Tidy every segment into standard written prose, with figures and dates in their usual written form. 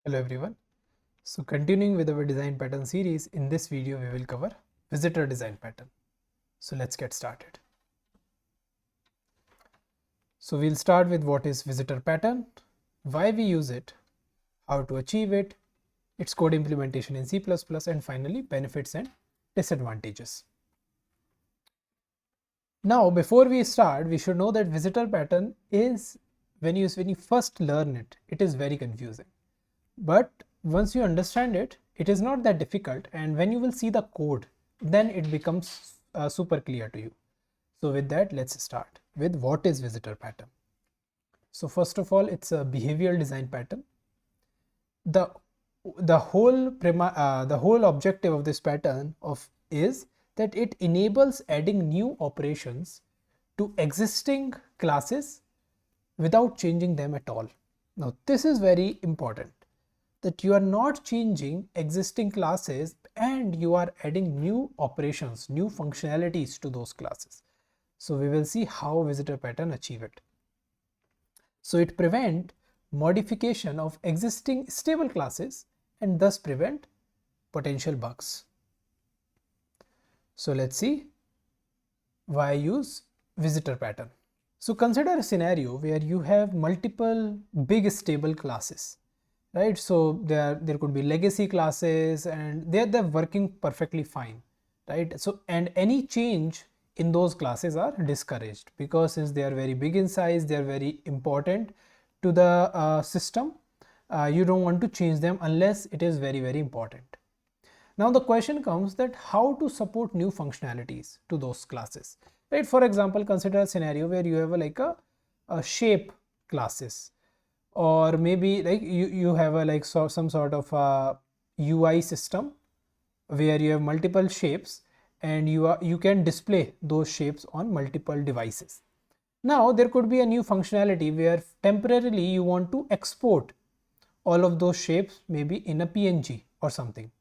Hello everyone. So continuing with our design pattern series, in this video we will cover visitor design pattern. So let's get started. So we'll start with what is visitor pattern, why we use it, how to achieve it, its code implementation in C++, and finally benefits and disadvantages. Now before we start, we should know that visitor pattern is when you first learn it, it is very confusing. But once you understand it, it is not that difficult, and when you will see the code, then it becomes super clear to you. So with that, let's start with what is visitor pattern. So first of all, it's a behavioral design pattern. The whole objective of this pattern is that it enables adding new operations to existing classes without changing them at all. Now this is very important, that you are not changing existing classes and you are adding new operations, new functionalities to those classes. So we will see how visitor pattern achieve it. So it prevent modification of existing stable classes and thus prevent potential bugs. So let's see why use visitor pattern. So consider a scenario where you have multiple big stable classes, right? So there could be legacy classes and they're working perfectly fine, right? So and any change in those classes are discouraged because since they are very big in size, they are very important to the system. You don't want to change them unless it is very important. Now the question comes that how to support new functionalities to those classes, right? For example, consider a scenario where you have a shape classes, or maybe like you have some sort of a UI system where you have multiple shapes and you can display those shapes on multiple devices. Now there could be a new functionality where temporarily you want to export all of those shapes maybe in a PNG or something.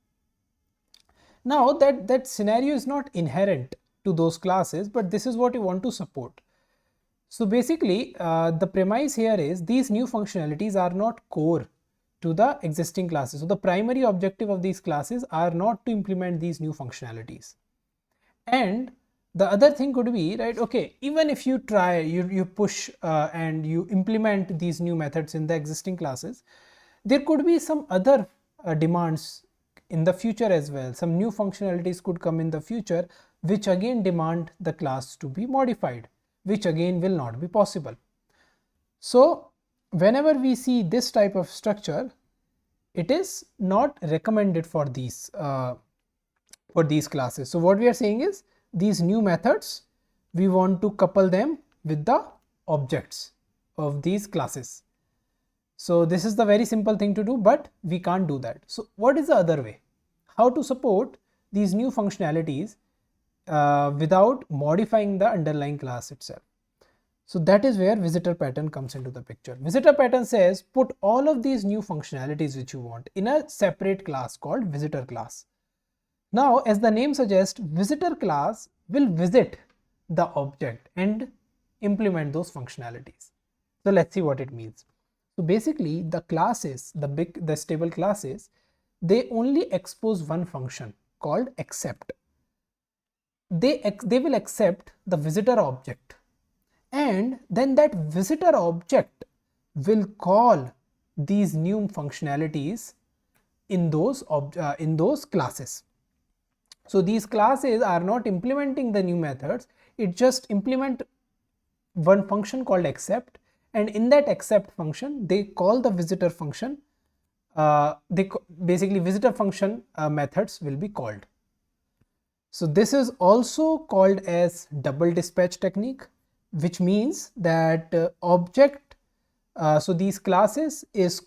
Now that scenario is not inherent to those classes, but this is what you want to support. So basically the premise here is these new functionalities are not core to the existing classes. So the primary objective of these classes are not to implement these new functionalities. And the other thing could be, right, okay, even if you try, you push and you implement these new methods in the existing classes, there could be some other demands in the future as well. Some new functionalities could come in the future which again demand the class to be modified, which again will not be possible. So whenever we see this type of structure, it is not recommended for these classes. So what we are saying is these new methods, we want to couple them with the objects of these classes. So this is the very simple thing to do, but we can't do that. So what is the other way? How to support these new functionalities without modifying the underlying class itself? So that is where visitor pattern comes into the picture. Visitor pattern says put all of these new functionalities which you want in a separate class called visitor class. Now as the name suggests, visitor class will visit the object and implement those functionalities. So let's see what it means. So basically the classes, the stable classes, they only expose one function called accept. They will accept the visitor object, and then that visitor object will call these new functionalities in those classes. So these classes are not implementing the new methods, it just implement one function called accept, and in that accept function they call the visitor function. Basically visitor function methods will be called. So this is also called as double dispatch technique, which means that object, so these classes is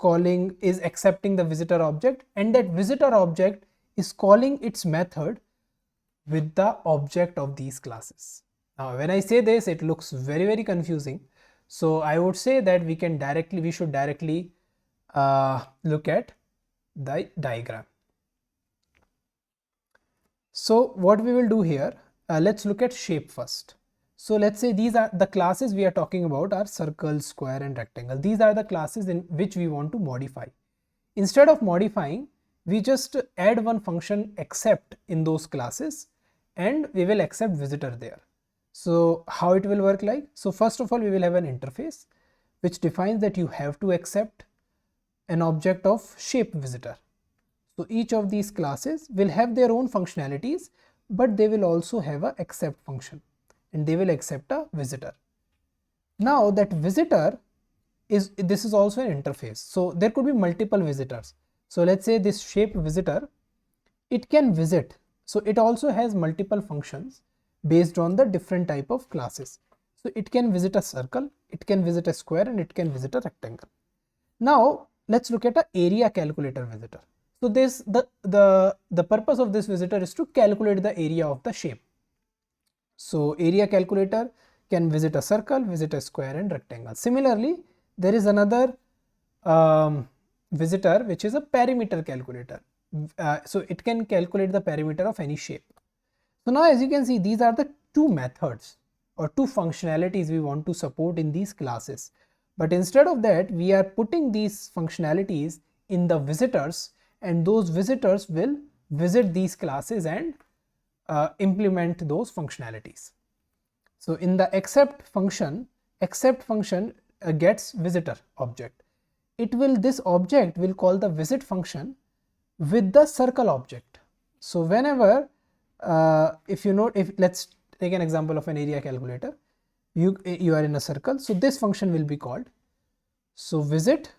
accepting the visitor object, and that visitor object is calling its method with the object of these classes. Now when I say this, it looks very confusing. So I would say that we should directly look at the diagram. So what we will do here, let's look at shape first. So let's say these are the classes we are talking about are circle, square and rectangle. These are the classes in which we want to modify. Instead of modifying, we just add one function accept in those classes and we will accept visitor there. So how it will work like? So first of all, we will have an interface which defines that you have to accept an object of shape visitor. So each of these classes will have their own functionalities, but they will also have a accept function and they will accept a visitor. Now that visitor this is also an interface. So there could be multiple visitors. So let's say this shape visitor, it can visit. So it also has multiple functions based on the different type of classes. So it can visit a circle, it can visit a square, and it can visit a rectangle. Now let's look at a area calculator visitor. So this the purpose of this visitor is to calculate the area of the shape. So area calculator can visit a circle, visit a square, and rectangle. Similarly, there is another visitor which is a perimeter calculator. So it can calculate the perimeter of any shape. So now as you can see, these are the two methods or two functionalities we want to support in these classes. But instead of that, we are putting these functionalities in the visitors, and those visitors will visit these classes and implement those functionalities. So in the accept function gets visitor object. This object will call the visit function with the circle object. So whenever if let's take an example of an area calculator, you are in a circle, so this function will be called. So visit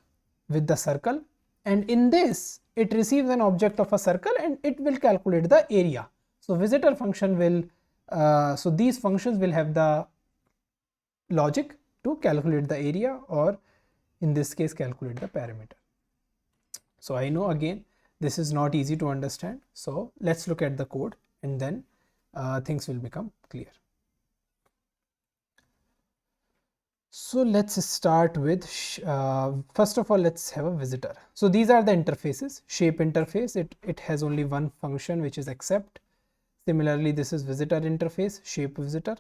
with the circle, and in this it receives an object of a circle and it will calculate the area. So visitor function will so these functions will have the logic to calculate the area, or in this case calculate the perimeter. So I know again this is not easy to understand, so let's look at the code and then things will become clear. So let's start with first of all, let's have a visitor. So these are the interfaces. Shape interface, it has only one function, which is accept. Similarly, this is visitor interface, shape visitor.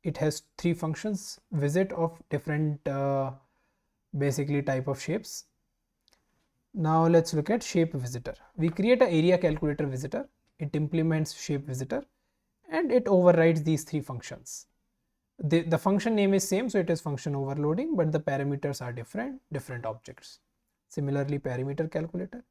It has three functions: visit of different basically type of shapes. Now let's look at shape visitor. We create an area calculator visitor, it implements shape visitor, and it overrides these three functions. The function name is same, so it is function overloading, but the parameters are different objects. Similarly, perimeter calculator.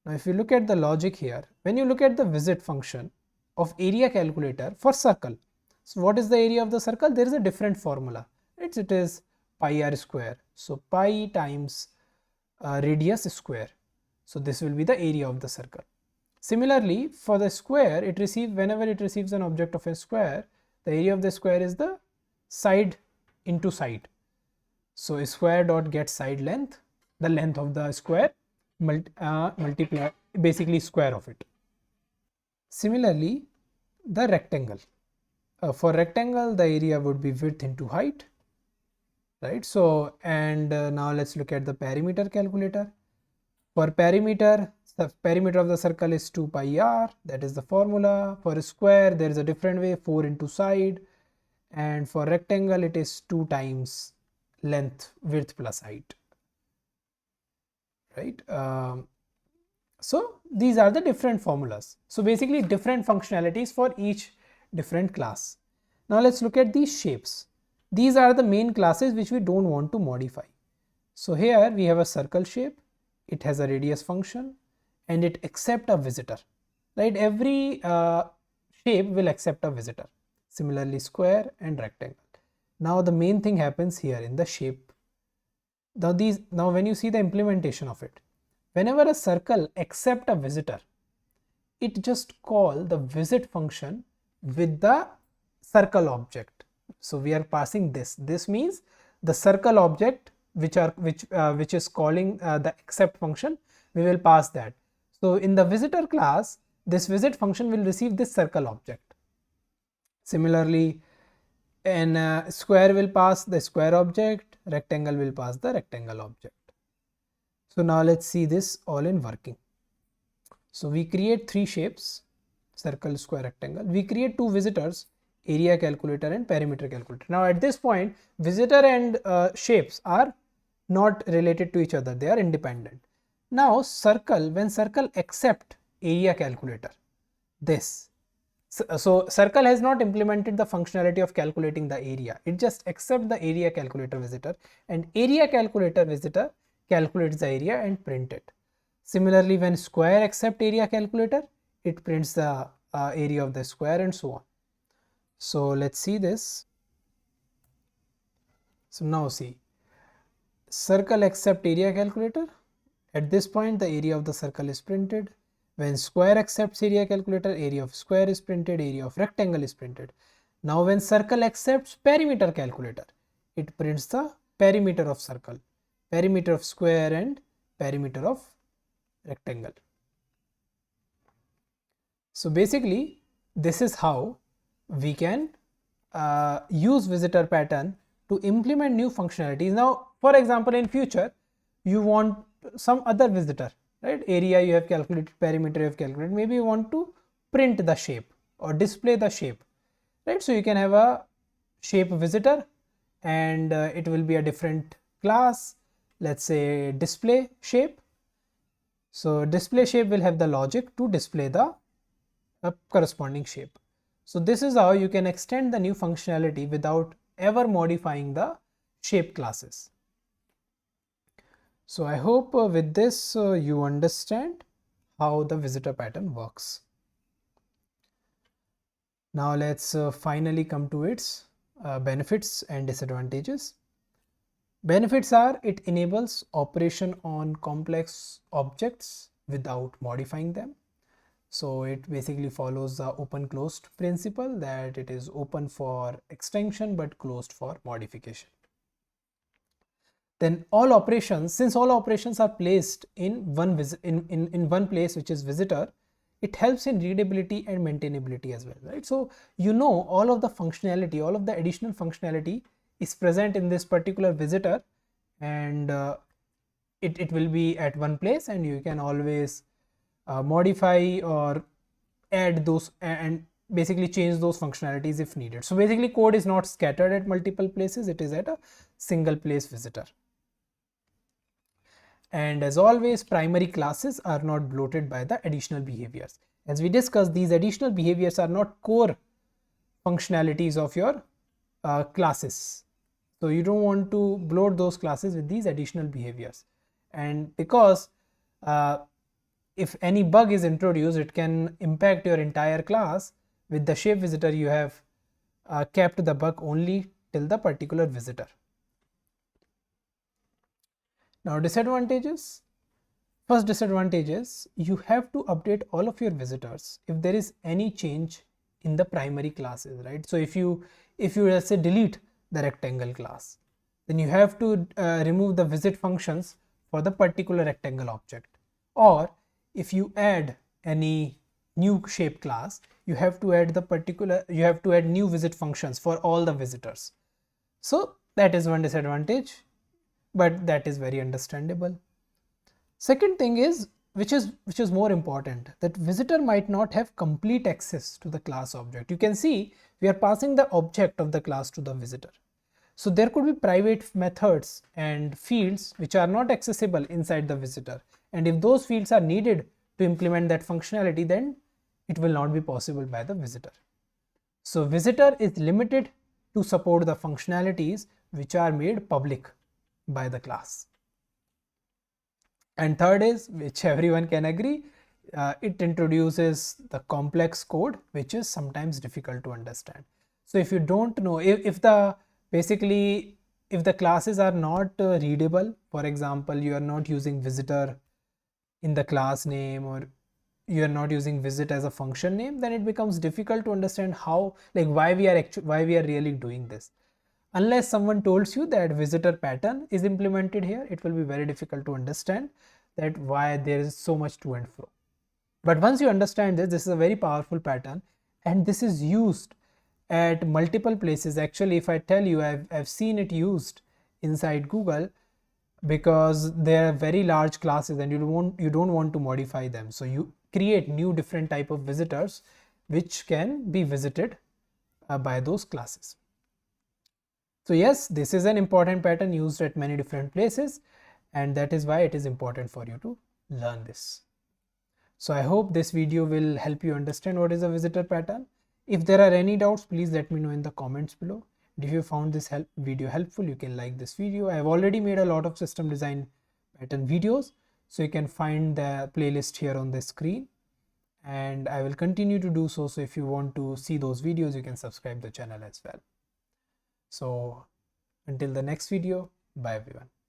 Now if you look at the logic here, when you look at the visit function of area calculator for circle, so what is the area of the circle? There is a different formula. It is pi r square. So pi times radius square. So this will be the area of the circle. Similarly, for the square, whenever it receives an object of a square, the area of the square is the side into side. So a square dot gets side length, the length of the square multiply basically square of it. Similarly, the rectangle. For rectangle, the area would be width into height, right? So and now let's look at the perimeter calculator. For perimeter, the perimeter of the circle is 2 pi r, that is the formula. For a square, there is a different way, 4 into side, and for rectangle it is 2 times length, width plus height, right? So these are the different formulas. So basically different functionalities for each different class. Now let's look at these shapes. These are the main classes which we don't want to modify. So here we have a circle shape, it has a radius function, and it accepts a visitor, right? Every shape will accept a visitor. Similarly, square and rectangle. Now the main thing happens here in the shape. Now when you see the implementation of it, whenever a circle accepts a visitor, it just call the visit function with the circle object. So we are passing this. This means the circle object which is calling the accept function, we will pass that. So in the visitor class, this visit function will receive this circle object. Similarly, and square will pass the square object, rectangle will pass the rectangle object. So now let's see this all in working. So we create three shapes: circle, square, rectangle. We create two visitors, area calculator and perimeter calculator. Now at this point, visitor and shapes are not related to each other, they are independent. Now circle, when circle accept area calculator, this. So circle has not implemented the functionality of calculating the area. It just accepts the area calculator visitor, and area calculator visitor calculates the area and print it. Similarly, when square accept area calculator, it prints the area of the square and so on. So let's see this. So now see, circle accept area calculator. At this point, the area of the circle is printed. When square accepts area calculator, area of square is printed, area of rectangle is printed. Now when circle accepts perimeter calculator, it prints the perimeter of circle, perimeter of square and perimeter of rectangle. So basically, this is how we can use visitor pattern to implement new functionalities. Now, for example, in future, you want some other visitor, right? Area you have calculated, perimeter you have calculated, maybe you want to print the shape or display the shape, right? So you can have a shape visitor and it will be a different class, let's say display shape. So display shape will have the logic to display the corresponding shape. So this is how you can extend the new functionality without ever modifying the shape classes. So I hope with this you understand how the visitor pattern works. Now let's finally come to its benefits and disadvantages. Benefits are, it enables operation on complex objects without modifying them. So it basically follows the open closed principle, that it is open for extension but closed for modification. Then all operations, since all operations are placed in one one place, which is visitor, it helps in readability and maintainability as well, right? So you know all of the functionality, all of the additional functionality is present in this particular visitor, and it will be at one place, and you can always modify or add those and basically change those functionalities if needed. So basically code is not scattered at multiple places, it is at a single place visitor. And as always, primary classes are not bloated by the additional behaviors. As we discussed, these additional behaviors are not core functionalities of your classes. So you don't want to bloat those classes with these additional behaviors. And because if any bug is introduced, it can impact your entire class. With the shape visitor, you have kept the bug only till the particular visitor. Now disadvantages. First disadvantage is you have to update all of your visitors if there is any change in the primary classes, right? So if you let's say delete the rectangle class, then you have to remove the visit functions for the particular rectangle object. Or if you add any new shape class, you have to add new visit functions for all the visitors. So that is one disadvantage, but that is very understandable. Second thing is, which is more important, that visitor might not have complete access to the class object. You can see we are passing the object of the class to the visitor. So there could be private methods and fields which are not accessible inside the visitor, and if those fields are needed to implement that functionality, then it will not be possible by the visitor. So visitor is limited to support the functionalities which are made public by the class. And third is, which everyone can agree, it introduces the complex code which is sometimes difficult to understand. So if you don't know, if the classes are not readable, for example, you are not using visitor in the class name, or you are not using visit as a function name, then it becomes difficult to understand how, like why we are really doing this. Unless someone tells you that visitor pattern is implemented here, it will be very difficult to understand that why there is so much to and fro. But once you understand this is a very powerful pattern, and this is used at multiple places. Actually, if I tell you, I've seen it used inside Google, because they are very large classes and you don't want to modify them. So you create new different type of visitors which can be visited by those classes. So yes, this is an important pattern used at many different places, and that is why it is important for you to learn this. So I hope this video will help you understand what is a visitor pattern. If there are any doubts, please let me know in the comments below. And if you found this video helpful, you can like this video. I have already made a lot of system design pattern videos, so you can find the playlist here on the screen, and I will continue to do so. So if you want to see those videos, you can subscribe the channel as well. So until the next video, bye everyone.